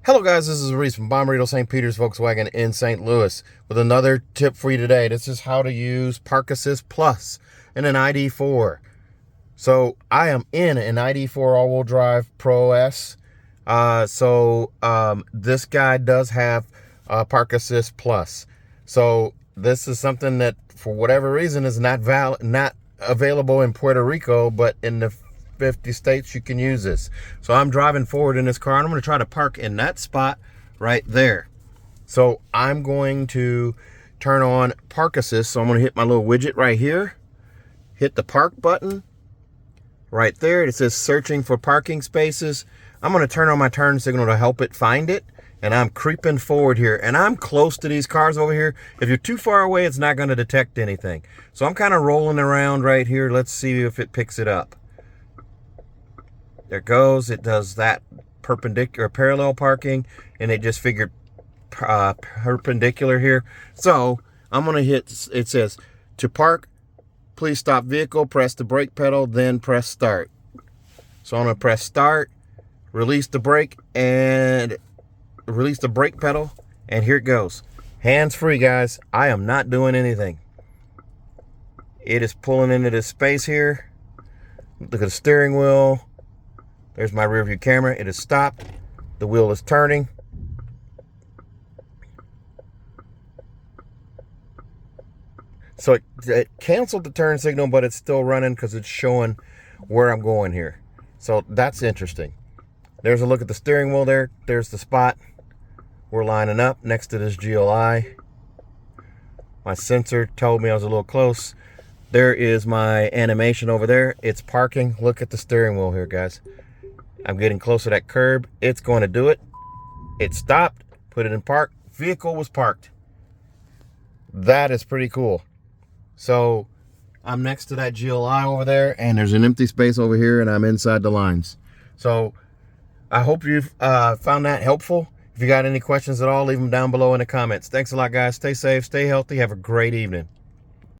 Hello guys, this is Reese from Bommarito St. Peter's Volkswagen in St. Louis with another tip for you today. This is how to use Park Assist Plus in an ID.4. So I am in an ID.4 all-wheel drive Pro S. This guy does have Park Assist Plus. So this is something that for whatever reason is not available in Puerto Rico, but in the 50 states you can use this. So I'm driving forward in this car and I'm going to try to park in that spot right there. So I'm going to turn on Park Assist. So I'm going to hit my little widget right here, hit the park button right there. It says searching for parking spaces. I'm going to turn on my turn signal to help it find it. And I'm creeping forward here, and I'm close to these cars over here. If you're too far away, it's not going to detect anything. So I'm kind of rolling around right here. Let's see if it picks it up. There it goes. It does that perpendicular parallel parking, and it just figured perpendicular here. So I'm going to hit, it says to park, please stop vehicle, press the brake pedal, then press start. So I'm going to press start, release the brake, and release the brake pedal, and here it goes. Hands free, guys. I am not doing anything. It is pulling into this space here. Look at the steering wheel. There's my rear view camera. It has stopped. The wheel is turning. So it canceled the turn signal, but it's still running because it's showing where I'm going here. So that's interesting. There's a look at the steering wheel there. There's the spot. We're lining up next to this GLI. My sensor told me I was a little close. There is my animation over there. It's parking. Look at the steering wheel here, guys. I'm getting close to that curb. It's going to do it. It stopped, put it in park. Vehicle was parked. That is pretty cool. So I'm next to that GLI over there, and there's an empty space over here, and I'm inside the lines. So I hope you've found that helpful. If you got any questions at all, leave them down below in the comments. Thanks a lot, guys. Stay safe, stay healthy. Have a great evening.